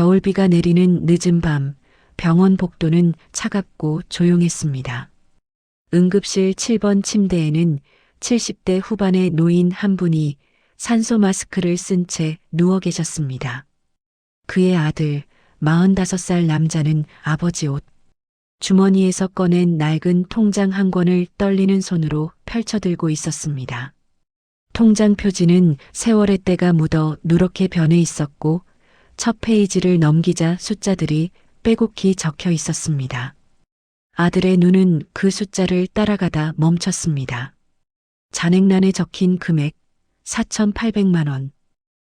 겨울비가 내리는 늦은 밤, 병원 복도는 차갑고 조용했습니다. 응급실 7번 침대에는 70대 후반의 노인 한 분이 산소 마스크를 쓴 채 누워 계셨습니다. 그의 아들, 45살 남자는 아버지 옷, 주머니에서 꺼낸 낡은 통장 한 권을 떨리는 손으로 펼쳐들고 있었습니다. 통장 표지는 세월의 때가 묻어 누렇게 변해 있었고 첫 페이지를 넘기자 숫자들이 빼곡히 적혀 있었습니다. 아들의 눈은 그 숫자를 따라가다 멈췄습니다. 잔액란에 적힌 금액 4,800만 원.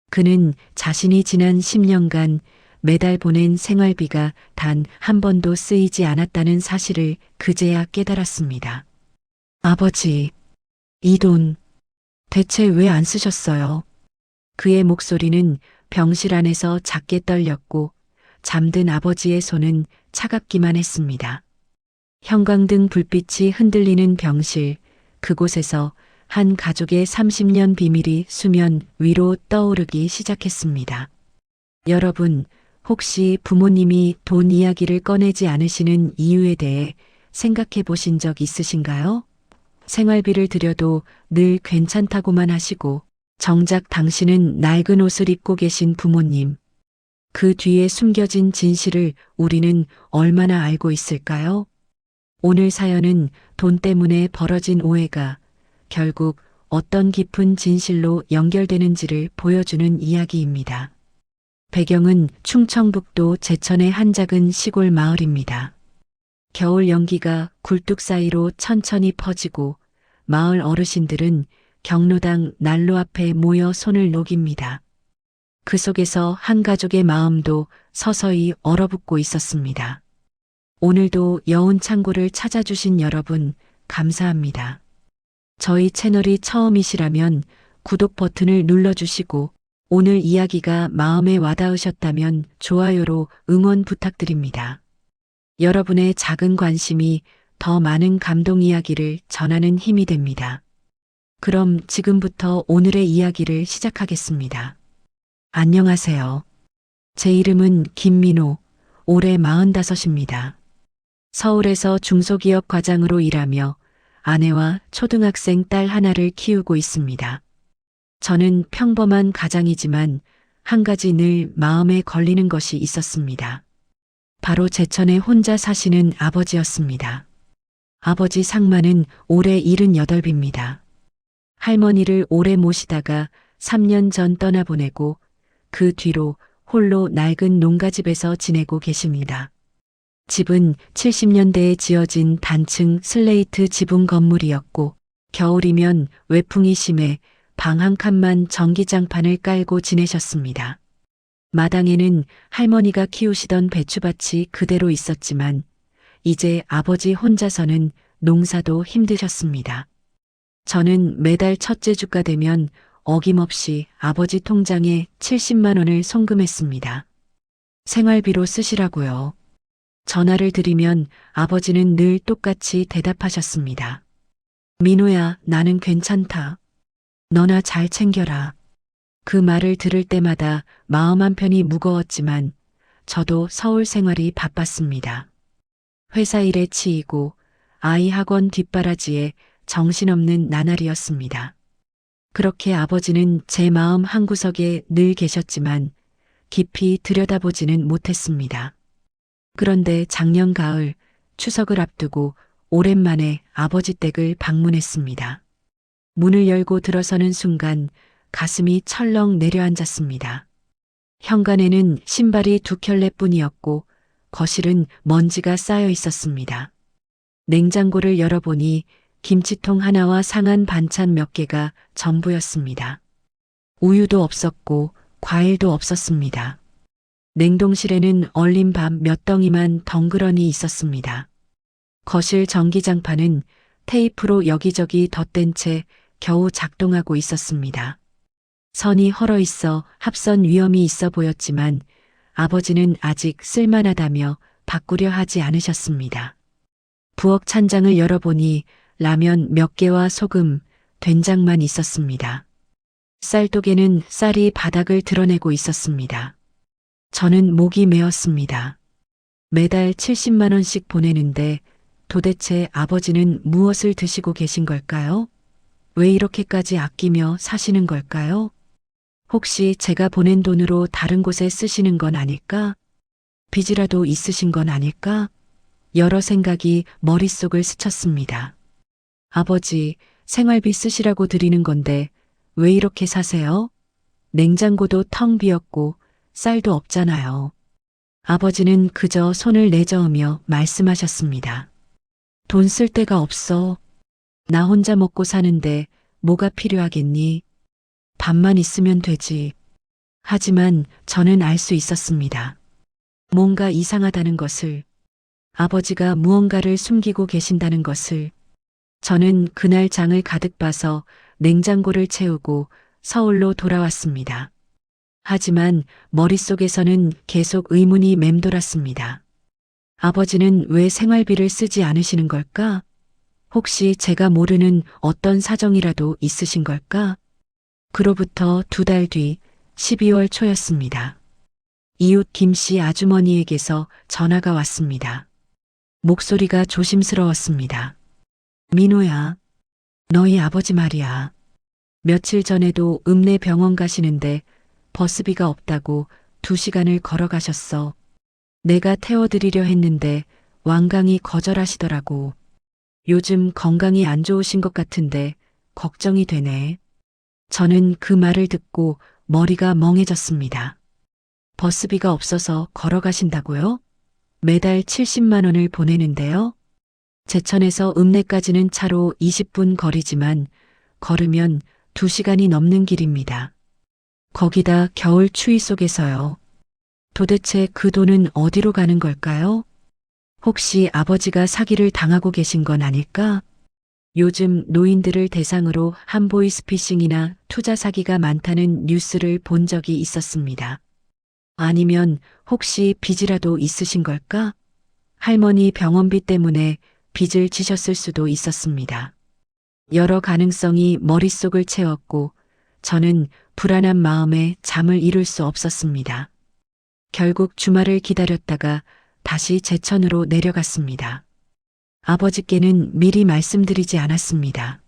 그는 자신이 지난 10년간 매달 보낸 생활비가 단 한 번도 쓰이지 않았다는 사실을 그제야 깨달았습니다. 아버지, 이 돈 대체 왜 안 쓰셨어요? 그의 목소리는 병실 안에서 작게 떨렸고 잠든 아버지의 손은 차갑기만 했습니다. 형광등 불빛이 흔들리는 병실, 그곳에서 한 가족의 30년 비밀이 수면 위로 떠오르기 시작했습니다. 여러분, 혹시 부모님이 돈 이야기를 꺼내지 않으시는 이유에 대해 생각해 보신 적 있으신가요? 생활비를 들여도 늘 괜찮다고만 하시고 정작 당신은 낡은 옷을 입고 계신 부모님. 그 뒤에 숨겨진 진실을 우리는 얼마나 알고 있을까요? 오늘 사연은 돈 때문에 벌어진 오해가 결국 어떤 깊은 진실로 연결되는지를 보여주는 이야기입니다. 배경은 충청북도 제천의 한 작은 시골 마을입니다. 겨울 연기가 굴뚝 사이로 천천히 퍼지고 마을 어르신들은 경로당 난로 앞에 모여 손을 녹입니다. 그 속에서 한 가족의 마음도 서서히 얼어붙고 있었습니다. 오늘도 여운 창고를 찾아주신 여러분, 감사합니다. 저희 채널이 처음이시라면 구독 버튼을 눌러주시고 오늘 이야기가 마음에 와닿으셨다면 좋아요로 응원 부탁드립니다. 여러분의 작은 관심이 더 많은 감동 이야기를 전하는 힘이 됩니다. 그럼 지금부터 오늘의 이야기를 시작하겠습니다. 안녕하세요. 제 이름은 김민호, 올해 45입니다. 서울에서 중소기업 과장으로 일하며 아내와 초등학생 딸 하나를 키우고 있습니다. 저는 평범한 가장이지만 한 가지 늘 마음에 걸리는 것이 있었습니다. 바로 제천에 혼자 사시는 아버지였습니다. 아버지 상만은 올해 78입니다. 할머니를 오래 모시다가 3년 전 떠나보내고 그 뒤로 홀로 낡은 농가집에서 지내고 계십니다. 집은 70년대에 지어진 단층 슬레이트 지붕 건물이었고 겨울이면 외풍이 심해 방 한 칸만 전기장판을 깔고 지내셨습니다. 마당에는 할머니가 키우시던 배추밭이 그대로 있었지만 이제 아버지 혼자서는 농사도 힘드셨습니다. 저는 매달 첫째 주가 되면 어김없이 아버지 통장에 70만 원을 송금했습니다. 생활비로 쓰시라고요. 전화를 드리면 아버지는 늘 똑같이 대답하셨습니다. 민호야, 나는 괜찮다. 너나 잘 챙겨라. 그 말을 들을 때마다 마음 한편이 무거웠지만 저도 서울 생활이 바빴습니다. 회사 일에 치이고 아이 학원 뒷바라지에 정신없는 나날이었습니다. 그렇게 아버지는 제 마음 한구석에 늘 계셨지만 깊이 들여다보지는 못했습니다. 그런데 작년 가을 추석을 앞두고 오랜만에 아버지 댁을 방문했습니다. 문을 열고 들어서는 순간 가슴이 철렁 내려앉았습니다. 현관에는 신발이 2켤레뿐이었고 거실은 먼지가 쌓여 있었습니다. 냉장고를 열어보니 김치통 하나와 상한 반찬 몇 개가 전부였습니다. 우유도 없었고 과일도 없었습니다. 냉동실에는 얼린 밥 몇 덩이만 덩그러니 있었습니다. 거실 전기장판은 테이프로 여기저기 덧댄 채 겨우 작동하고 있었습니다. 선이 헐어 있어 합선 위험이 있어 보였지만 아버지는 아직 쓸만하다며 바꾸려 하지 않으셨습니다. 부엌 찬장을 열어보니 라면 몇 개와 소금, 된장만 있었습니다. 쌀독에는 쌀이 바닥을 드러내고 있었습니다. 저는 목이 메었습니다. 매달 70만 원씩 보내는데 도대체 아버지는 무엇을 드시고 계신 걸까요? 왜 이렇게까지 아끼며 사시는 걸까요? 혹시 제가 보낸 돈으로 다른 곳에 쓰시는 건 아닐까? 빚이라도 있으신 건 아닐까? 여러 생각이 머릿속을 스쳤습니다. 아버지, 생활비 쓰시라고 드리는 건데 왜 이렇게 사세요? 냉장고도 텅 비었고 쌀도 없잖아요. 아버지는 그저 손을 내저으며 말씀하셨습니다. 돈 쓸 데가 없어. 나 혼자 먹고 사는데 뭐가 필요하겠니? 밥만 있으면 되지. 하지만 저는 알 수 있었습니다. 뭔가 이상하다는 것을, 아버지가 무언가를 숨기고 계신다는 것을. 저는 그날 장을 가득 봐서 냉장고를 채우고 서울로 돌아왔습니다. 하지만 머릿속에서는 계속 의문이 맴돌았습니다. 아버지는 왜 생활비를 쓰지 않으시는 걸까? 혹시 제가 모르는 어떤 사정이라도 있으신 걸까? 그로부터 2달 뒤 12월 초였습니다. 이웃 김씨 아주머니에게서 전화가 왔습니다. 목소리가 조심스러웠습니다. 민호야, 너희 아버지 말이야. 며칠 전에도 읍내 병원 가시는데 버스비가 없다고 2시간을 걸어가셨어. 내가 태워드리려 했는데 완강히 거절하시더라고. 요즘 건강이 안 좋으신 것 같은데 걱정이 되네. 저는 그 말을 듣고 머리가 멍해졌습니다. 버스비가 없어서 걸어가신다고요? 매달 70만 원을 보내는데요. 제천에서 읍내까지는 차로 20분 거리지만 걸으면 2시간이 넘는 길입니다. 거기다 겨울 추위 속에서요. 도대체 그 돈은 어디로 가는 걸까요? 혹시 아버지가 사기를 당하고 계신 건 아닐까? 요즘 노인들을 대상으로 한보이스피싱이나 투자 사기가 많다는 뉴스를 본 적이 있었습니다. 아니면 혹시 빚이라도 있으신 걸까? 할머니 병원비 때문에 빚을 지셨을 수도 있었습니다. 여러 가능성이 머릿속을 채웠고 저는 불안한 마음에 잠을 이룰 수 없었습니다. 결국 주말을 기다렸다가 다시 제천으로 내려갔습니다. 아버지께는 미리 말씀드리지 않았습니다.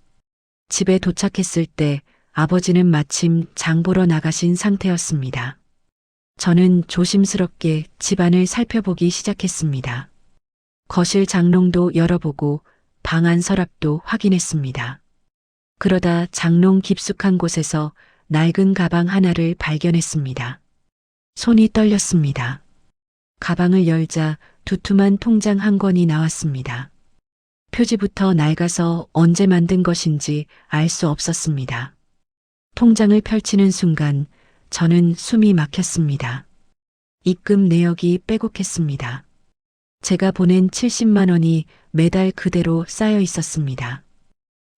집에 도착했을 때 아버지는 마침 장 보러 나가신 상태였습니다. 저는 조심스럽게 집안을 살펴보기 시작했습니다. 거실 장롱도 열어보고 방 안 서랍도 확인했습니다. 그러다 장롱 깊숙한 곳에서 낡은 가방 하나를 발견했습니다. 손이 떨렸습니다. 가방을 열자 두툼한 통장 한 권이 나왔습니다. 표지부터 낡아서 언제 만든 것인지 알 수 없었습니다. 통장을 펼치는 순간 저는 숨이 막혔습니다. 입금 내역이 빼곡했습니다. 제가 보낸 70만 원이 매달 그대로 쌓여 있었습니다.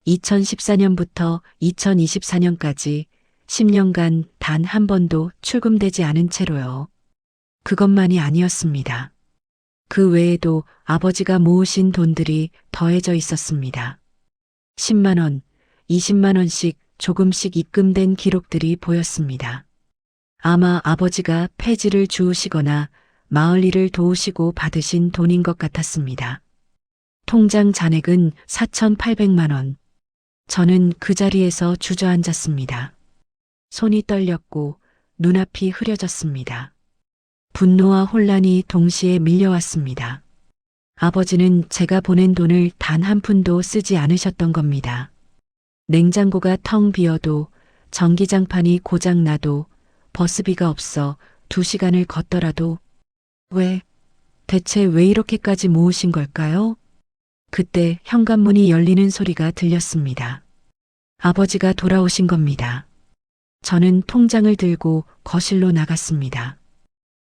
2014년부터 2024년까지 10년간 단 한 번도 출금되지 않은 채로요. 그것만이 아니었습니다. 그 외에도 아버지가 모으신 돈들이 더해져 있었습니다. 10만 원, 20만 원씩 조금씩 입금된 기록들이 보였습니다. 아마 아버지가 폐지를 주우시거나 마을 일을 도우시고 받으신 돈인 것 같았습니다. 통장 잔액은 4,800만 원. 저는 그 자리에서 주저앉았습니다. 손이 떨렸고 눈앞이 흐려졌습니다. 분노와 혼란이 동시에 밀려왔습니다. 아버지는 제가 보낸 돈을 단 한 푼도 쓰지 않으셨던 겁니다. 냉장고가 텅 비어도 전기장판이 고장나도 버스비가 없어 2시간을 걷더라도 대체 왜 이렇게까지 모으신 걸까요? 그때 현관문이 열리는 소리가 들렸습니다. 아버지가 돌아오신 겁니다. 저는 통장을 들고 거실로 나갔습니다.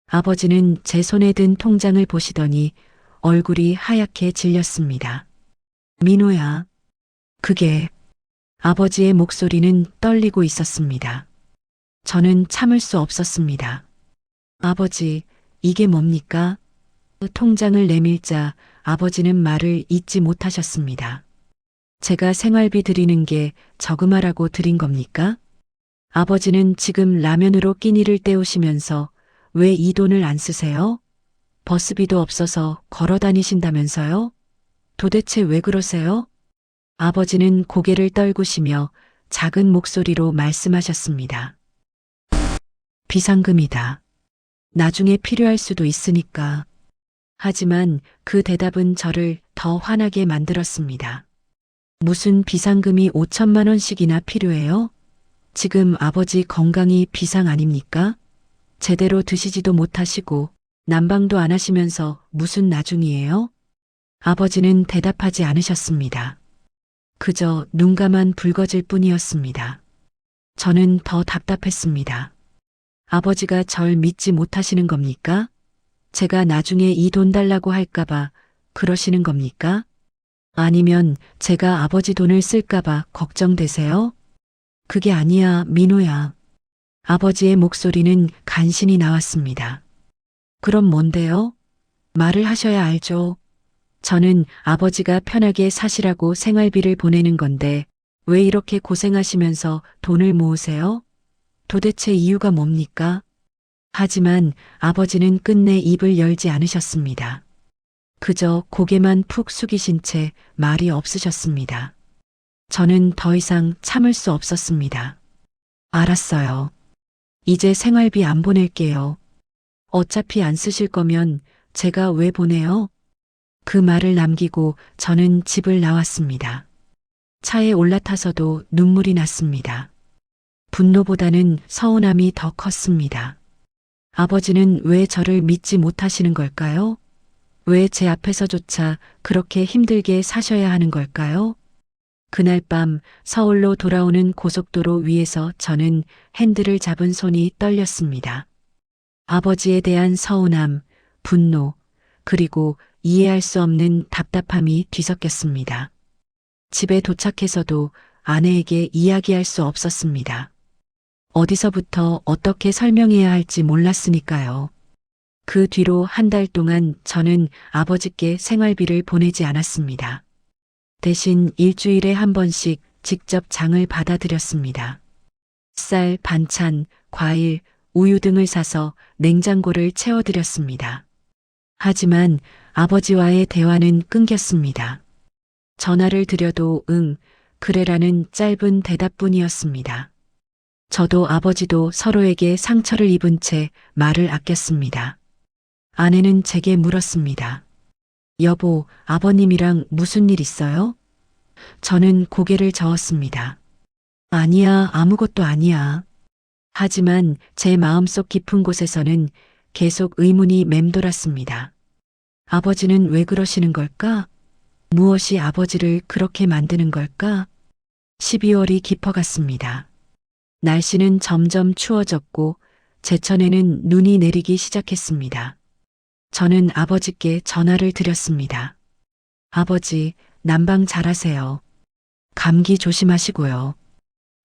아버지는 제 손에 든 통장을 보시더니 얼굴이 하얗게 질렸습니다. 민호야. 그게 아버지의 목소리는 떨리고 있었습니다. 저는 참을 수 없었습니다. 아버지, 이게 뭡니까? 통장을 내밀자 아버지는 말을 잇지 못하셨습니다. 제가 생활비 드리는 게 저금하라고 드린 겁니까? 아버지는 지금 라면으로 끼니를 때우시면서 왜 이 돈을 안 쓰세요? 버스비도 없어서 걸어 다니신다면서요? 도대체 왜 그러세요? 아버지는 고개를 떨구시며 작은 목소리로 말씀하셨습니다. 비상금이다. 나중에 필요할 수도 있으니까. 하지만 그 대답은 저를 더 화나게 만들었습니다. 무슨 비상금이 5천만 원씩이나 필요해요? 지금 아버지 건강이 비상 아닙니까? 제대로 드시지도 못하시고 난방도 안 하시면서 무슨 나중이에요? 아버지는 대답하지 않으셨습니다. 그저 눈가만 붉어질 뿐이었습니다. 저는 더 답답했습니다. 아버지가 절 믿지 못하시는 겁니까? 제가 나중에 이 돈 달라고 할까봐 그러시는 겁니까? 아니면 제가 아버지 돈을 쓸까봐 걱정되세요? 그게 아니야, 민호야. 아버지의 목소리는 간신히 나왔습니다. 그럼 뭔데요? 말을 하셔야 알죠. 저는 아버지가 편하게 사시라고 생활비를 보내는 건데 왜 이렇게 고생하시면서 돈을 모으세요? 도대체 이유가 뭡니까? 하지만 아버지는 끝내 입을 열지 않으셨습니다. 그저 고개만 푹 숙이신 채 말이 없으셨습니다. 저는 더 이상 참을 수 없었습니다. 알았어요. 이제 생활비 안 보낼게요. 어차피 안 쓰실 거면 제가 왜 보내요? 그 말을 남기고 저는 집을 나왔습니다. 차에 올라타서도 눈물이 났습니다. 분노보다는 서운함이 더 컸습니다. 아버지는 왜 저를 믿지 못하시는 걸까요? 왜 제 앞에서조차 그렇게 힘들게 사셔야 하는 걸까요? 그날 밤 서울로 돌아오는 고속도로 위에서 저는 핸들을 잡은 손이 떨렸습니다. 아버지에 대한 서운함, 분노, 그리고 이해할 수 없는 답답함이 뒤섞였습니다. 집에 도착해서도 아내에게 이야기할 수 없었습니다. 어디서부터 어떻게 설명해야 할지 몰랐으니까요. 그 뒤로 한 달 동안 저는 아버지께 생활비를 보내지 않았습니다. 대신 일주일에 한 번씩 직접 장을 받아들였습니다. 쌀, 반찬, 과일, 우유 등을 사서 냉장고를 채워드렸습니다. 하지만 아버지와의 대화는 끊겼습니다. 전화를 드려도 응, 그래라는 짧은 대답뿐이었습니다. 저도 아버지도 서로에게 상처를 입은 채 말을 아꼈습니다. 아내는 제게 물었습니다. 여보, 아버님이랑 무슨 일 있어요? 저는 고개를 저었습니다. 아니야, 아무것도 아니야. 하지만 제 마음속 깊은 곳에서는 계속 의문이 맴돌았습니다. 아버지는 왜 그러시는 걸까? 무엇이 아버지를 그렇게 만드는 걸까? 12월이 깊어갔습니다. 날씨는 점점 추워졌고 제천에는 눈이 내리기 시작했습니다. 저는 아버지께 전화를 드렸습니다. 아버지, 난방 잘하세요. 감기 조심하시고요.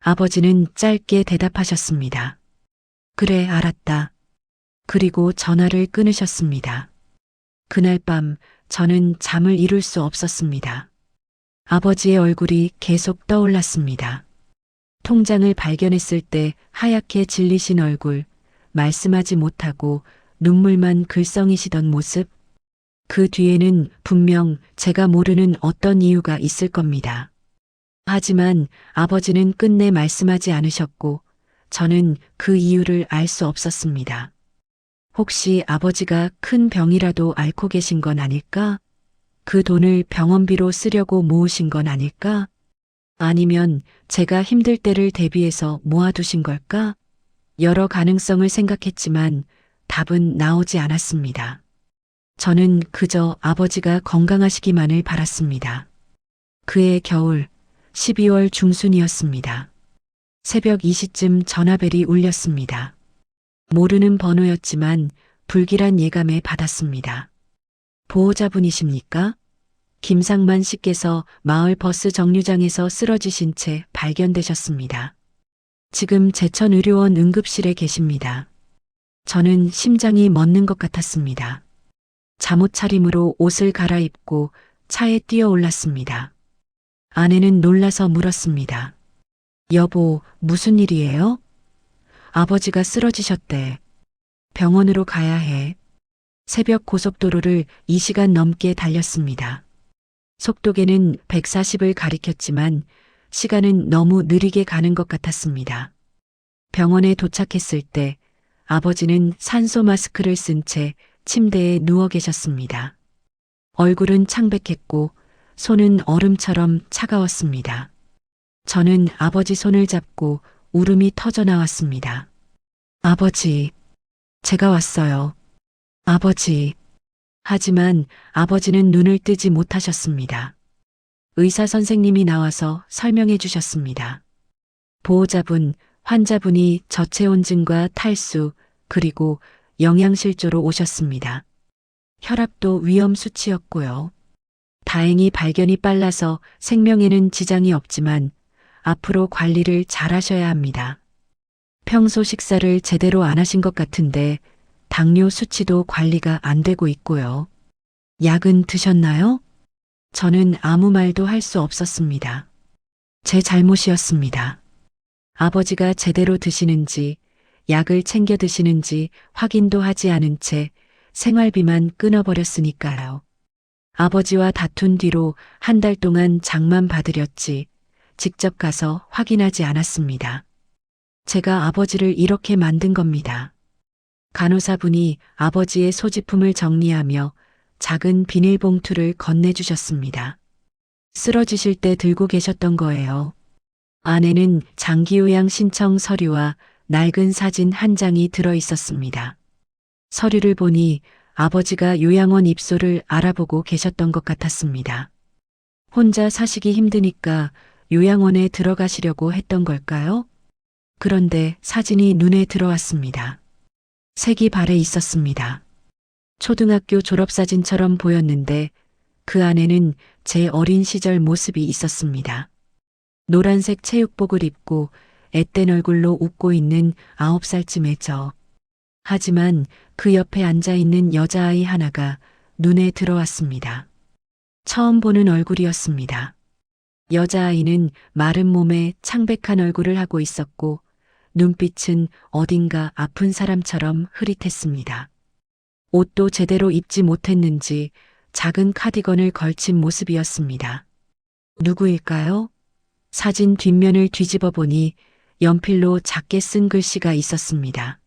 아버지는 짧게 대답하셨습니다. 그래, 알았다. 그리고 전화를 끊으셨습니다. 그날 밤 저는 잠을 이룰 수 없었습니다. 아버지의 얼굴이 계속 떠올랐습니다. 통장을 발견했을 때 하얗게 질리신 얼굴, 말씀하지 못하고 눈물만 글썽이시던 모습, 그 뒤에는 분명 제가 모르는 어떤 이유가 있을 겁니다. 하지만 아버지는 끝내 말씀하지 않으셨고 저는 그 이유를 알 수 없었습니다. 혹시 아버지가 큰 병이라도 앓고 계신 건 아닐까? 그 돈을 병원비로 쓰려고 모으신 건 아닐까? 아니면 제가 힘들 때를 대비해서 모아두신 걸까? 여러 가능성을 생각했지만 답은 나오지 않았습니다. 저는 그저 아버지가 건강하시기만을 바랐습니다. 그해 겨울 12월 중순이었습니다. 새벽 2시쯤 전화벨이 울렸습니다. 모르는 번호였지만 불길한 예감에 받았습니다. 보호자분이십니까? 김상만 씨께서 마을 버스 정류장에서 쓰러지신 채 발견되셨습니다. 지금 제천의료원 응급실에 계십니다. 저는 심장이 멎는 것 같았습니다. 잠옷 차림으로 옷을 갈아입고 차에 뛰어 올랐습니다. 아내는 놀라서 물었습니다. 여보, 무슨 일이에요? 아버지가 쓰러지셨대. 병원으로 가야 해. 새벽 고속도로를 2시간 넘게 달렸습니다. 속도계는 140을 가리켰지만 시간은 너무 느리게 가는 것 같았습니다. 병원에 도착했을 때 아버지는 산소 마스크를 쓴 채 침대에 누워 계셨습니다. 얼굴은 창백했고 손은 얼음처럼 차가웠습니다. 저는 아버지 손을 잡고 울음이 터져 나왔습니다. 아버지, 제가 왔어요. 아버지. 하지만 아버지는 눈을 뜨지 못하셨습니다. 의사 선생님이 나와서 설명해 주셨습니다. 보호자분, 환자분이 저체온증과 탈수, 그리고 영양실조로 오셨습니다. 혈압도 위험 수치였고요. 다행히 발견이 빨라서 생명에는 지장이 없지만 앞으로 관리를 잘 하셔야 합니다. 평소 식사를 제대로 안 하신 것 같은데 당뇨 수치도 관리가 안 되고 있고요. 약은 드셨나요? 저는 아무 말도 할 수 없었습니다. 제 잘못이었습니다. 아버지가 제대로 드시는지, 약을 챙겨 드시는지 확인도 하지 않은 채 생활비만 끊어버렸으니까요. 아버지와 다툰 뒤로 한 달 동안 장만 받으렸지 직접 가서 확인하지 않았습니다. 제가 아버지를 이렇게 만든 겁니다. 간호사분이 아버지의 소지품을 정리하며 작은 비닐봉투를 건네주셨습니다. 쓰러지실 때 들고 계셨던 거예요. 안에는 장기요양 신청 서류와 낡은 사진 한 장이 들어 있었습니다. 서류를 보니 아버지가 요양원 입소를 알아보고 계셨던 것 같았습니다. 혼자 사시기 힘드니까 요양원에 들어가시려고 했던 걸까요? 그런데 사진이 눈에 들어왔습니다. 색이 발에 있었습니다. 초등학교 졸업사진처럼 보였는데 그 안에는 제 어린 시절 모습이 있었습니다. 노란색 체육복을 입고 앳된 얼굴로 웃고 있는 9살쯤의 저. 하지만 그 옆에 앉아 있는 여자아이 하나가 눈에 들어왔습니다. 처음 보는 얼굴이었습니다. 여자아이는 마른 몸에 창백한 얼굴을 하고 있었고 눈빛은 어딘가 아픈 사람처럼 흐릿했습니다. 옷도 제대로 입지 못했는지 작은 카디건을 걸친 모습이었습니다. 누구일까요? 사진 뒷면을 뒤집어 보니 연필로 작게 쓴 글씨가 있었습니다.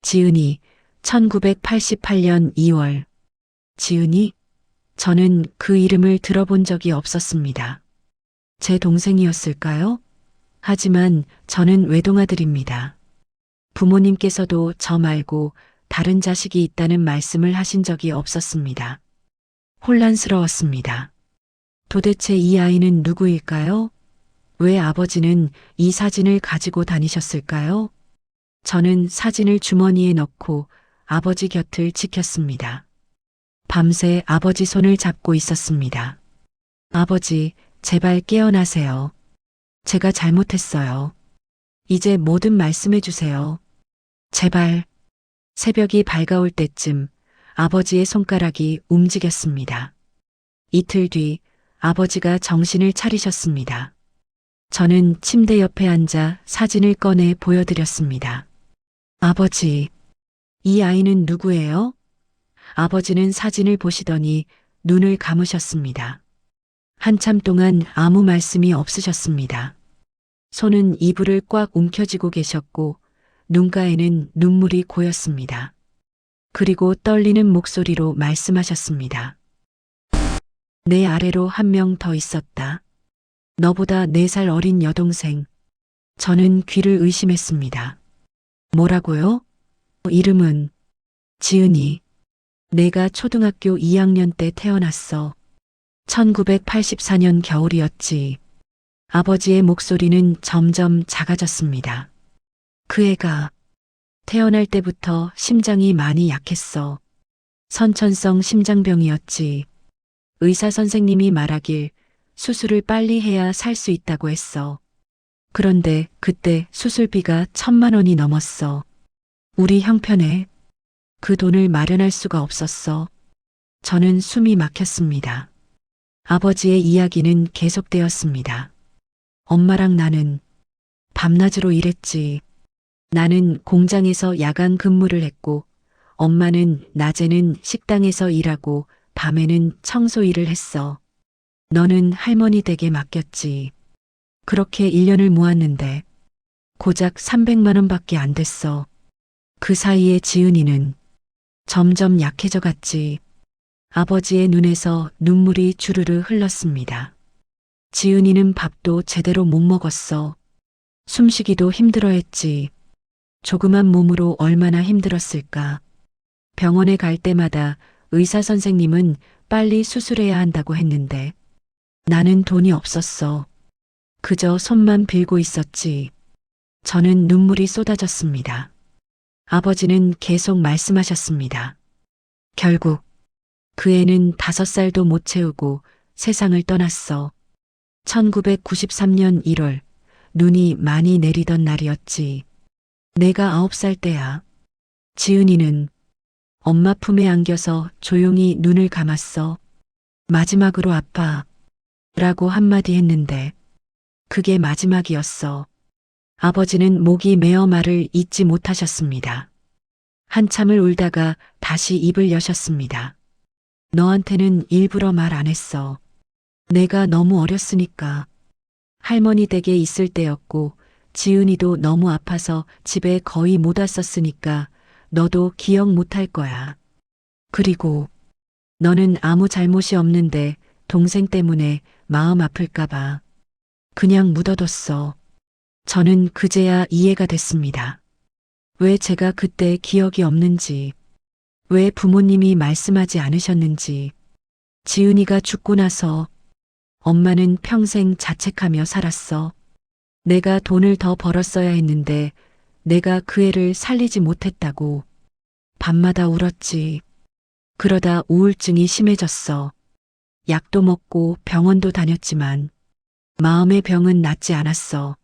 지은이, 1988년 2월. 지은이? 저는 그 이름을 들어본 적이 없었습니다. 제 동생이었을까요? 하지만 저는 외동아들입니다. 부모님께서도 저 말고 다른 자식이 있다는 말씀을 하신 적이 없었습니다. 혼란스러웠습니다. 도대체 이 아이는 누구일까요? 왜 아버지는 이 사진을 가지고 다니셨을까요? 저는 사진을 주머니에 넣고 아버지 곁을 지켰습니다. 밤새 아버지 손을 잡고 있었습니다. 아버지, 제발 깨어나세요. 제가 잘못했어요. 이제 뭐든 말씀해 주세요. 제발. 새벽이 밝아올 때쯤 아버지의 손가락이 움직였습니다. 이틀 뒤 아버지가 정신을 차리셨습니다. 저는 침대 옆에 앉아 사진을 꺼내 보여드렸습니다. 아버지, 이 아이는 누구예요? 아버지는 사진을 보시더니 눈을 감으셨습니다. 한참 동안 아무 말씀이 없으셨습니다. 손은 이불을 꽉 움켜쥐고 계셨고 눈가에는 눈물이 고였습니다. 그리고 떨리는 목소리로 말씀하셨습니다. 내 아래로 한 명 더 있었다. 너보다 4살 어린 여동생. 저는 귀를 의심했습니다. 뭐라고요? 이름은 지은이. 내가 초등학교 2학년 때 태어났어. 1984년 겨울이었지. 아버지의 목소리는 점점 작아졌습니다. 그 애가 태어날 때부터 심장이 많이 약했어. 선천성 심장병이었지. 의사 선생님이 말하길 수술을 빨리 해야 살 수 있다고 했어. 그런데 그때 수술비가 1,000만 원이 넘었어. 우리 형편에 그 돈을 마련할 수가 없었어. 저는 숨이 막혔습니다. 아버지의 이야기는 계속되었습니다. 엄마랑 나는 밤낮으로 일했지. 나는 공장에서 야간 근무를 했고 엄마는 낮에는 식당에서 일하고 밤에는 청소 일을 했어. 너는 할머니 댁에 맡겼지. 그렇게 1년을 모았는데 고작 300만 원밖에 안 됐어. 그 사이에 지은이는 점점 약해져 갔지. 아버지의 눈에서 눈물이 주르르 흘렀습니다. 지은이는 밥도 제대로 못 먹었어. 숨쉬기도 힘들어했지. 조그만 몸으로 얼마나 힘들었을까. 병원에 갈 때마다 의사 선생님은 빨리 수술해야 한다고 했는데 나는 돈이 없었어. 그저 손만 빌고 있었지. 저는 눈물이 쏟아졌습니다. 아버지는 계속 말씀하셨습니다. 결국 그 애는 5살도 못 채우고 세상을 떠났어. 1993년 1월 눈이 많이 내리던 날이었지. 내가 9살 때야. 지은이는 엄마 품에 안겨서 조용히 눈을 감았어. 마지막으로 아빠 라고 한마디 했는데 그게 마지막이었어. 아버지는 목이 메어 말을 잇지 못하셨습니다. 한참을 울다가 다시 입을 여셨습니다. 너한테는 일부러 말 안 했어. 내가 너무 어렸으니까. 할머니 댁에 있을 때였고 지은이도 너무 아파서 집에 거의 못 왔었으니까 너도 기억 못 할 거야. 그리고 너는 아무 잘못이 없는데 동생 때문에 마음 아플까 봐 그냥 묻어뒀어. 저는 그제야 이해가 됐습니다. 왜 제가 그때 기억이 없는지, 왜 부모님이 말씀하지 않으셨는지, 지은이가 죽고 나서 엄마는 평생 자책하며 살았어. 내가 돈을 더 벌었어야 했는데 내가 그 애를 살리지 못했다고 밤마다 울었지. 그러다 우울증이 심해졌어. 약도 먹고 병원도 다녔지만 마음의 병은 낫지 않았어.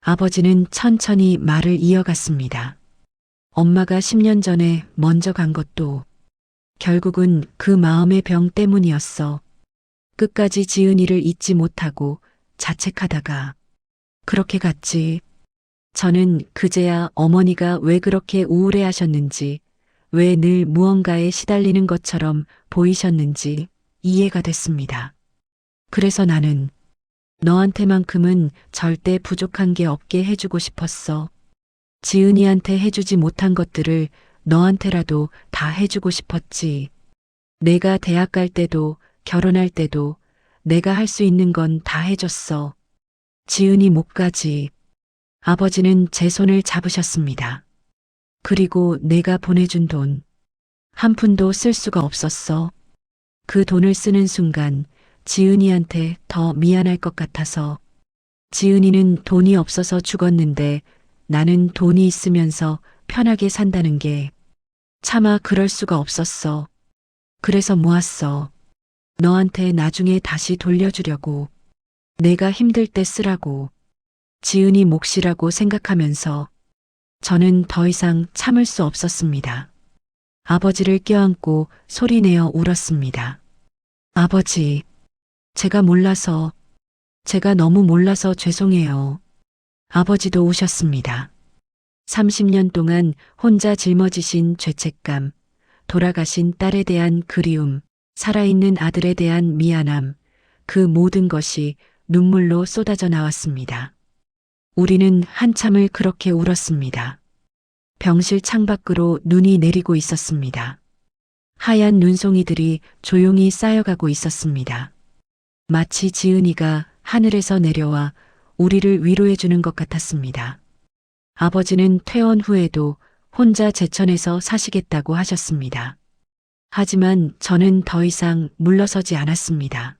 아버지는 천천히 말을 이어갔습니다. 엄마가 10년 전에 먼저 간 것도 결국은 그 마음의 병 때문이었어. 끝까지 지은이를 잊지 못하고 자책하다가 그렇게 갔지. 저는 그제야 어머니가 왜 그렇게 우울해 하셨는지, 왜 늘 무언가에 시달리는 것처럼 보이셨는지 이해가 됐습니다. 그래서 나는 너한테만큼은 절대 부족한 게 없게 해주고 싶었어. 지은이한테 해주지 못한 것들을 너한테라도 다 해주고 싶었지. 내가 대학 갈 때도 결혼할 때도 내가 할 수 있는 건 다 해줬어. 지은이 목까지. 아버지는 제 손을 잡으셨습니다. 그리고 내가 보내준 돈. 한 푼도 쓸 수가 없었어. 그 돈을 쓰는 순간 지은이한테 더 미안할 것 같아서. 지은이는 돈이 없어서 죽었는데 나는 돈이 있으면서 편하게 산다는 게 차마 그럴 수가 없었어. 그래서 모았어. 너한테 나중에 다시 돌려주려고. 내가 힘들 때 쓰라고. 지은이 몫이라고 생각하면서 저는 더 이상 참을 수 없었습니다. 아버지를 껴안고 소리내어 울었습니다. 아버지, 제가 너무 몰라서 죄송해요. 아버지도 우셨습니다. 30년 동안 혼자 짊어지신 죄책감, 돌아가신 딸에 대한 그리움, 살아있는 아들에 대한 미안함, 그 모든 것이 눈물로 쏟아져 나왔습니다. 우리는 한참을 그렇게 울었습니다. 병실 창밖으로 눈이 내리고 있었습니다. 하얀 눈송이들이 조용히 쌓여가고 있었습니다. 마치 지은이가 하늘에서 내려와 우리를 위로해 주는 것 같았습니다. 아버지는 퇴원 후에도 혼자 제천에서 사시겠다고 하셨습니다. 하지만 저는 더 이상 물러서지 않았습니다.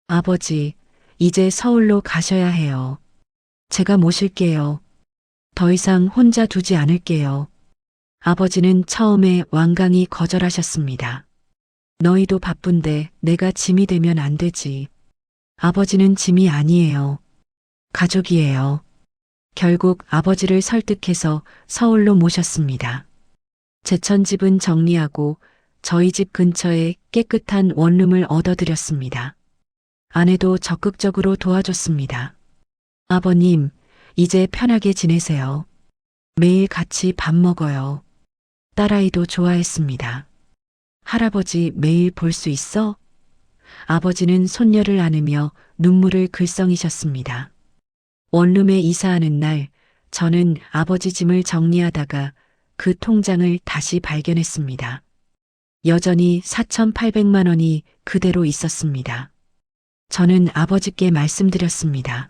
아버지, 이제 서울로 가셔야 해요. 제가 모실게요. 더 이상 혼자 두지 않을게요. 아버지는 처음에 완강히 거절하셨습니다. 너희도 바쁜데 내가 짐이 되면 안 되지. 아버지는 짐이 아니에요. 가족이에요. 결국 아버지를 설득해서 서울로 모셨습니다. 제천 집은 정리하고 저희 집 근처에 깨끗한 원룸을 얻어드렸습니다. 아내도 적극적으로 도와줬습니다. 아버님, 이제 편하게 지내세요. 매일 같이 밥 먹어요. 딸아이도 좋아했습니다. 할아버지 매일 볼 수 있어? 아버지는 손녀를 안으며 눈물을 글썽이셨습니다. 원룸에 이사하는 날, 저는 아버지 짐을 정리하다가 그 통장을 다시 발견했습니다. 여전히 4,800만 원이 그대로 있었습니다. 저는 아버지께 말씀드렸습니다.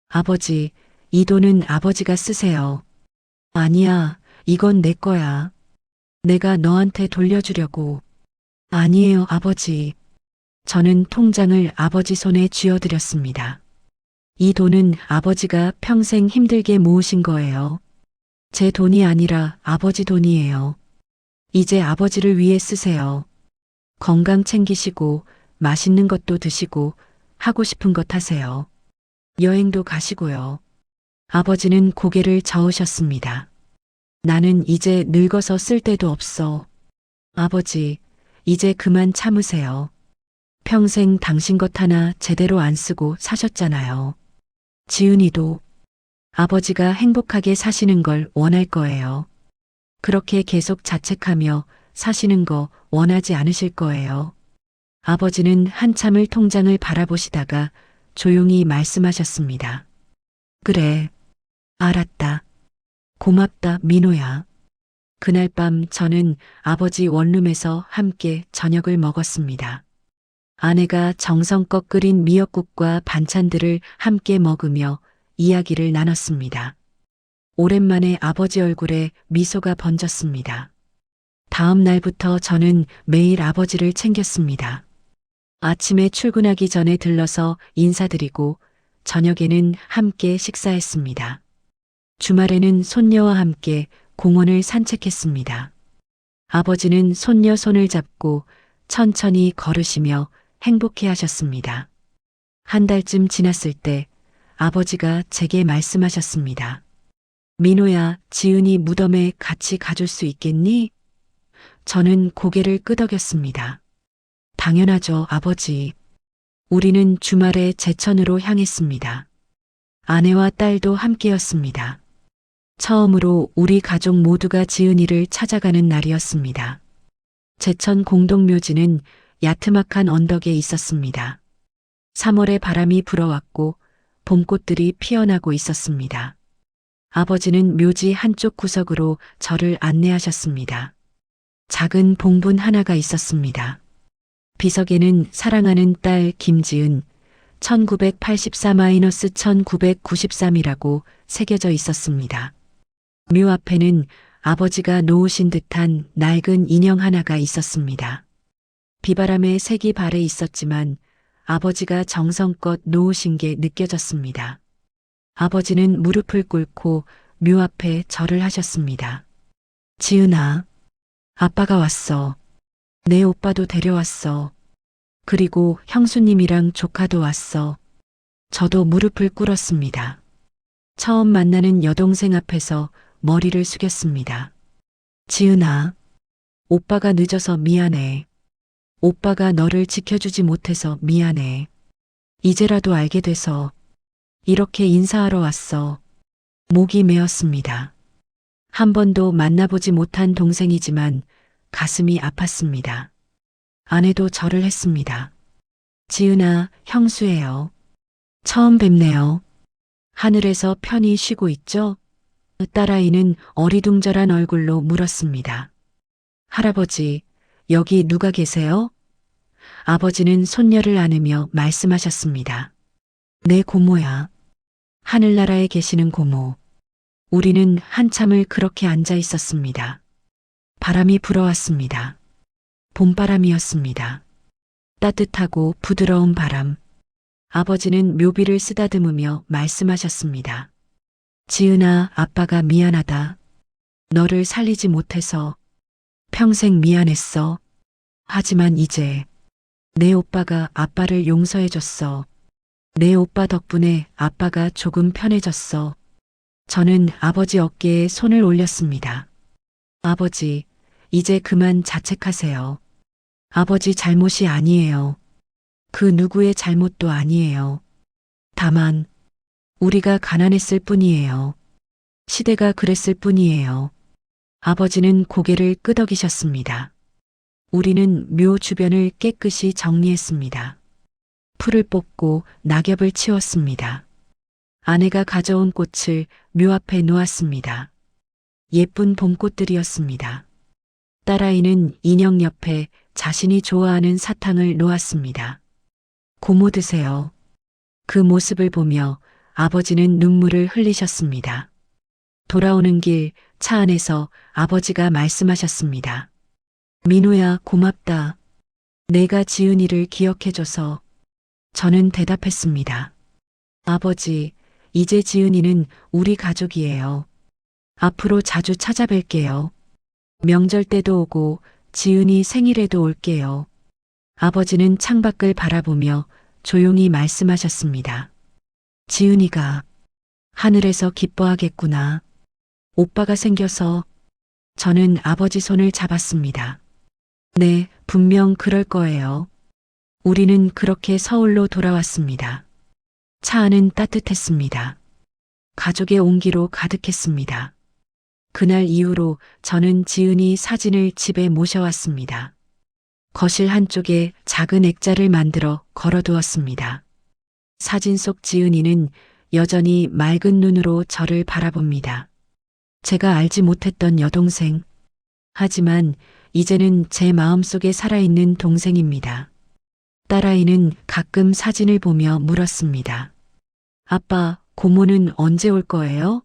아버지, 이 돈은 아버지가 쓰세요. 아니야, 이건 내 거야. 내가 너한테 돌려주려고. 아니에요, 아버지. 저는 통장을 아버지 손에 쥐어드렸습니다. 이 돈은 아버지가 평생 힘들게 모으신 거예요. 제 돈이 아니라 아버지 돈이에요. 이제 아버지를 위해 쓰세요. 건강 챙기시고 맛있는 것도 드시고 하고 싶은 것 하세요. 여행도 가시고요. 아버지는 고개를 저으셨습니다. 나는 이제 늙어서 쓸 데도 없어. 아버지, 이제 그만 참으세요. 평생 당신 것 하나 제대로 안 쓰고 사셨잖아요. 지은이도 아버지가 행복하게 사시는 걸 원할 거예요. 그렇게 계속 자책하며 사시는 거 원하지 않으실 거예요. 아버지는 한참을 통장을 바라보시다가 조용히 말씀하셨습니다. 그래, 알았다. 고맙다, 민호야. 그날 밤 저는 아버지 원룸에서 함께 저녁을 먹었습니다. 아내가 정성껏 끓인 미역국과 반찬들을 함께 먹으며 이야기를 나눴습니다. 오랜만에 아버지 얼굴에 미소가 번졌습니다. 다음 날부터 저는 매일 아버지를 챙겼습니다. 아침에 출근하기 전에 들러서 인사드리고 저녁에는 함께 식사했습니다. 주말에는 손녀와 함께 공원을 산책했습니다. 아버지는 손녀 손을 잡고 천천히 걸으시며 행복해 하셨습니다. 한 달쯤 지났을 때 아버지가 제게 말씀하셨습니다. 민호야, 지은이 무덤에 같이 가줄 수 있겠니? 저는 고개를 끄덕였습니다. 당연하죠, 아버지. 우리는 주말에 제천으로 향했습니다. 아내와 딸도 함께였습니다. 처음으로 우리 가족 모두가 지은이를 찾아가는 날이었습니다. 제천 공동묘지는 야트막한 언덕에 있었습니다. 3월에 바람이 불어왔고 봄꽃들이 피어나고 있었습니다. 아버지는 묘지 한쪽 구석으로 저를 안내하셨습니다. 작은 봉분 하나가 있었습니다. 비석에는 사랑하는 딸 김지은 1984-1993이라고 새겨져 있었습니다. 묘 앞에는 아버지가 놓으신 듯한 낡은 인형 하나가 있었습니다. 비바람에 색이 발해 있었지만 아버지가 정성껏 놓으신 게 느껴졌습니다. 아버지는 무릎을 꿇고 묘 앞에 절을 하셨습니다. 지은아, 아빠가 왔어. 내 오빠도 데려왔어. 그리고 형수님이랑 조카도 왔어. 저도 무릎을 꿇었습니다. 처음 만나는 여동생 앞에서 머리를 숙였습니다. 지은아, 오빠가 늦어서 미안해. 오빠가 너를 지켜주지 못해서 미안해. 이제라도 알게 돼서 이렇게 인사하러 왔어. 목이 메었습니다. 한 번도 만나보지 못한 동생이지만 가슴이 아팠습니다. 아내도 절을 했습니다. 지은아, 형수예요. 처음 뵙네요. 하늘에서 편히 쉬고 있죠? 딸아이는 어리둥절한 얼굴로 물었습니다. 할아버지, 여기 누가 계세요? 아버지는 손녀를 안으며 말씀하셨습니다. 내 고모야. 하늘나라에 계시는 고모. 우리는 한참을 그렇게 앉아 있었습니다. 바람이 불어왔습니다. 봄바람이었습니다. 따뜻하고 부드러운 바람. 아버지는 묘비를 쓰다듬으며 말씀하셨습니다. 지은아, 아빠가 미안하다. 너를 살리지 못해서 평생 미안했어. 하지만 이제 내 오빠가 아빠를 용서해줬어. 내 오빠 덕분에 아빠가 조금 편해졌어. 저는 아버지 어깨에 손을 올렸습니다. 아버지, 이제 그만 자책하세요. 아버지 잘못이 아니에요. 그 누구의 잘못도 아니에요. 다만 우리가 가난했을 뿐이에요. 시대가 그랬을 뿐이에요. 아버지는 고개를 끄덕이셨습니다. 우리는 묘 주변을 깨끗이 정리했습니다. 풀을 뽑고 낙엽을 치웠습니다. 아내가 가져온 꽃을 묘 앞에 놓았습니다. 예쁜 봄꽃들이었습니다. 딸아이는 인형 옆에 자신이 좋아하는 사탕을 놓았습니다. 고모 드세요. 그 모습을 보며 아버지는 눈물을 흘리셨습니다. 돌아오는 길 차 안에서 아버지가 말씀하셨습니다. 민호야, 고맙다. 내가 지은이를 기억해줘서. 저는 대답했습니다. 아버지, 이제 지은이는 우리 가족이에요. 앞으로 자주 찾아뵐게요. 명절 때도 오고 지은이 생일에도 올게요. 아버지는 창밖을 바라보며 조용히 말씀하셨습니다. 지은이가 하늘에서 기뻐하겠구나. 오빠가 생겨서. 저는 아버지 손을 잡았습니다. 네, 분명 그럴 거예요. 우리는 그렇게 서울로 돌아왔습니다. 차 안은 따뜻했습니다. 가족의 온기로 가득했습니다. 그날 이후로 저는 지은이 사진을 집에 모셔왔습니다. 거실 한쪽에 작은 액자를 만들어 걸어두었습니다. 사진 속 지은이는 여전히 맑은 눈으로 저를 바라봅니다. 제가 알지 못했던 여동생. 하지만 이제는 제 마음속에 살아있는 동생입니다. 딸아이는 가끔 사진을 보며 물었습니다. 아빠, 고모는 언제 올 거예요?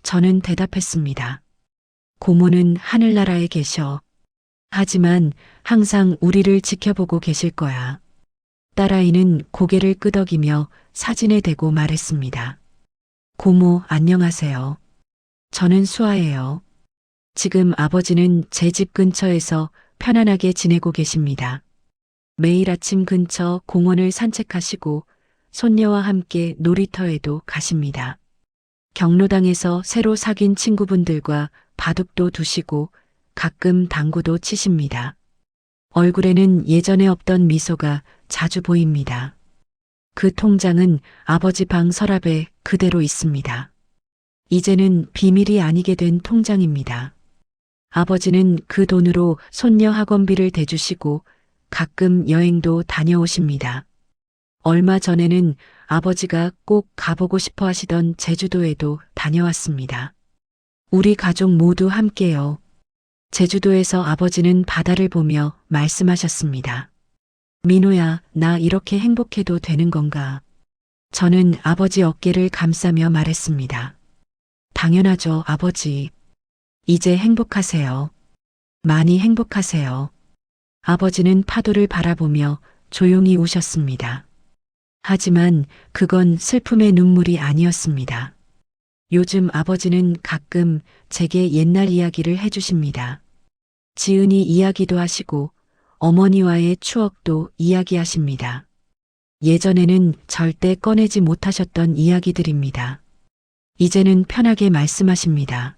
저는 대답했습니다. 고모는 하늘나라에 계셔. 하지만 항상 우리를 지켜보고 계실 거야. 딸아이는 고개를 끄덕이며 사진에 대고 말했습니다. 고모, 안녕하세요. 저는 수아예요. 지금 아버지는 제 집 근처에서 편안하게 지내고 계십니다. 매일 아침 근처 공원을 산책하시고 손녀와 함께 놀이터에도 가십니다. 경로당에서 새로 사귄 친구분들과 바둑도 두시고 가끔 당구도 치십니다. 얼굴에는 예전에 없던 미소가 자주 보입니다. 그 통장은 아버지 방 서랍에 그대로 있습니다. 이제는 비밀이 아니게 된 통장입니다. 아버지는 그 돈으로 손녀 학원비를 대주시고 가끔 여행도 다녀오십니다. 얼마 전에는 아버지가 꼭 가보고 싶어 하시던 제주도에도 다녀왔습니다. 우리 가족 모두 함께요. 제주도에서 아버지는 바다를 보며 말씀하셨습니다. 민호야, 나 이렇게 행복해도 되는 건가? 저는 아버지 어깨를 감싸며 말했습니다. 당연하죠, 아버지. 이제 행복하세요. 많이 행복하세요. 아버지는 파도를 바라보며 조용히 우셨습니다. 하지만 그건 슬픔의 눈물이 아니었습니다. 요즘 아버지는 가끔 제게 옛날 이야기를 해주십니다. 지은이 이야기도 하시고 어머니와의 추억도 이야기하십니다. 예전에는 절대 꺼내지 못하셨던 이야기들입니다. 이제는 편하게 말씀하십니다.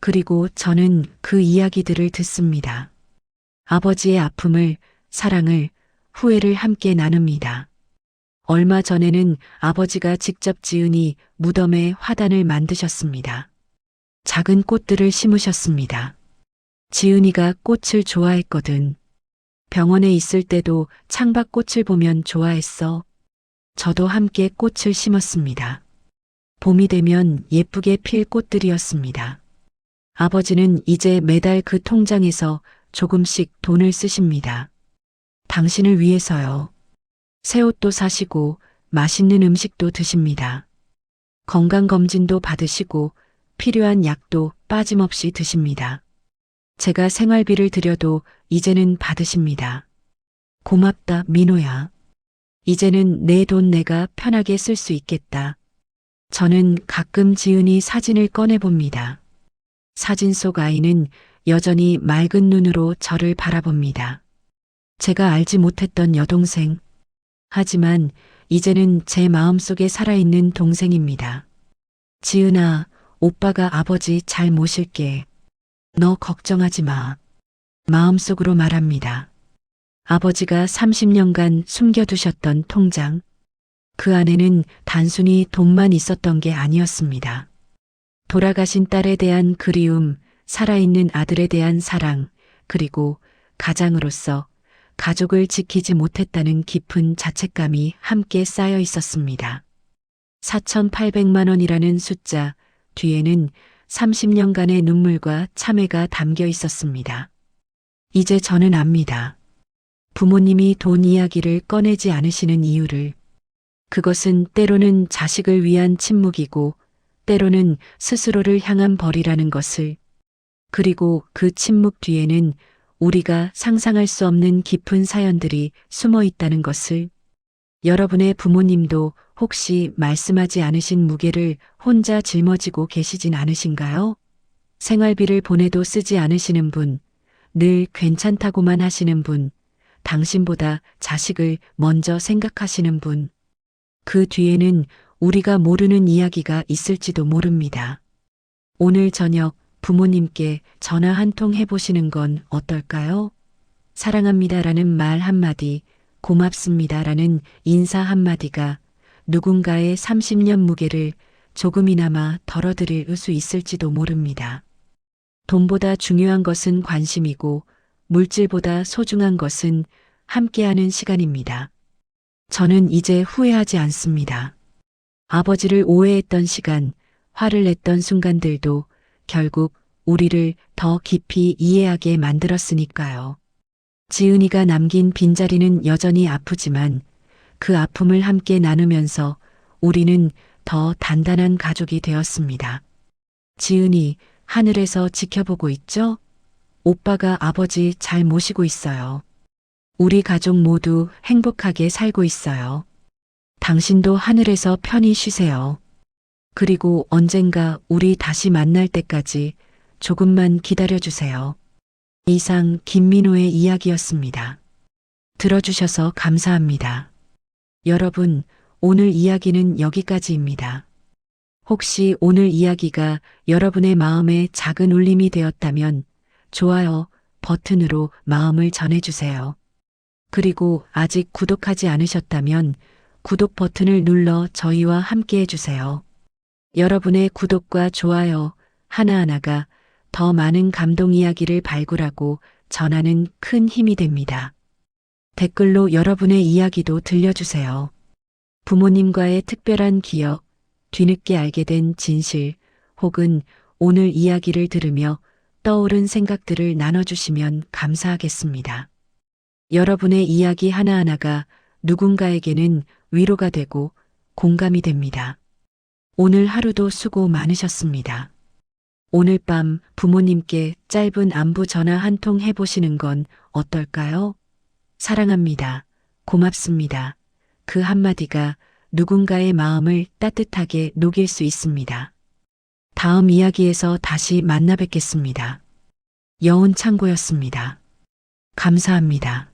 그리고 저는 그 이야기들을 듣습니다. 아버지의 아픔을, 사랑을, 후회를 함께 나눕니다. 얼마 전에는 아버지가 직접 지은이 무덤에 화단을 만드셨습니다. 작은 꽃들을 심으셨습니다. 지은이가 꽃을 좋아했거든. 병원에 있을 때도 창밖 꽃을 보면 좋아했어. 저도 함께 꽃을 심었습니다. 봄이 되면 예쁘게 필 꽃들이었습니다. 아버지는 이제 매달 그 통장에서 조금씩 돈을 쓰십니다. 당신을 위해서요. 새 옷도 사시고 맛있는 음식도 드십니다. 건강검진도 받으시고 필요한 약도 빠짐없이 드십니다. 제가 생활비를 드려도 이제는 받으십니다. 고맙다, 민호야. 이제는 내 돈 내가 편하게 쓸 수 있겠다. 저는 가끔 지은이 사진을 꺼내봅니다. 사진 속 아이는 여전히 맑은 눈으로 저를 바라봅니다. 제가 알지 못했던 여동생. 하지만 이제는 제 마음속에 살아있는 동생입니다. 지은아, 오빠가 아버지 잘 모실게. 너 걱정하지 마. 마음속으로 말합니다. 아버지가 30년간 숨겨두셨던 통장. 그 안에는 단순히 돈만 있었던 게 아니었습니다. 돌아가신 딸에 대한 그리움, 살아있는 아들에 대한 사랑, 그리고 가장으로서 가족을 지키지 못했다는 깊은 자책감이 함께 쌓여 있었습니다. 4,800만 원이라는 숫자 뒤에는 30년간의 눈물과 참회가 담겨 있었습니다. 이제 저는 압니다. 부모님이 돈 이야기를 꺼내지 않으시는 이유를. 그것은 때로는 자식을 위한 침묵이고 때로는 스스로를 향한 벌이라는 것을. 그리고 그 침묵 뒤에는 우리가 상상할 수 없는 깊은 사연들이 숨어 있다는 것을. 여러분의 부모님도 혹시 말씀하지 않으신 무게를 혼자 짊어지고 계시진 않으신가요? 생활비를 보내도 쓰지 않으시는 분, 늘 괜찮다고만 하시는 분, 당신보다 자식을 먼저 생각하시는 분. 그 뒤에는 우리가 모르는 이야기가 있을지도 모릅니다. 오늘 저녁 부모님께 전화 한 통 해보시는 건 어떨까요? 사랑합니다라는 말 한마디, 고맙습니다라는 인사 한마디가 누군가의 30년 무게를 조금이나마 덜어드릴 수 있을지도 모릅니다. 돈보다 중요한 것은 관심이고 물질보다 소중한 것은 함께하는 시간입니다. 저는 이제 후회하지 않습니다. 아버지를 오해했던 시간, 화를 냈던 순간들도 결국 우리를 더 깊이 이해하게 만들었으니까요. 지은이가 남긴 빈자리는 여전히 아프지만 그 아픔을 함께 나누면서 우리는 더 단단한 가족이 되었습니다. 지은이 하늘에서 지켜보고 있죠? 오빠가 아버지 잘 모시고 있어요. 우리 가족 모두 행복하게 살고 있어요. 당신도 하늘에서 편히 쉬세요. 그리고 언젠가 우리 다시 만날 때까지 조금만 기다려주세요. 이상 김민호의 이야기였습니다. 들어주셔서 감사합니다. 여러분, 오늘 이야기는 여기까지입니다. 혹시 오늘 이야기가 여러분의 마음에 작은 울림이 되었다면 좋아요 버튼으로 마음을 전해주세요. 그리고 아직 구독하지 않으셨다면 구독 버튼을 눌러 저희와 함께 해주세요. 여러분의 구독과 좋아요 하나하나가 더 많은 감동 이야기를 발굴하고 전하는 큰 힘이 됩니다. 댓글로 여러분의 이야기도 들려주세요. 부모님과의 특별한 기억, 뒤늦게 알게 된 진실, 혹은 오늘 이야기를 들으며 떠오른 생각들을 나눠주시면 감사하겠습니다. 여러분의 이야기 하나하나가 누군가에게는 위로가 되고 공감이 됩니다. 오늘 하루도 수고 많으셨습니다. 오늘 밤 부모님께 짧은 안부 전화 한 통 해보시는 건 어떨까요? 사랑합니다. 고맙습니다. 그 한마디가 누군가의 마음을 따뜻하게 녹일 수 있습니다. 다음 이야기에서 다시 만나 뵙겠습니다. 여운창고였습니다. 감사합니다.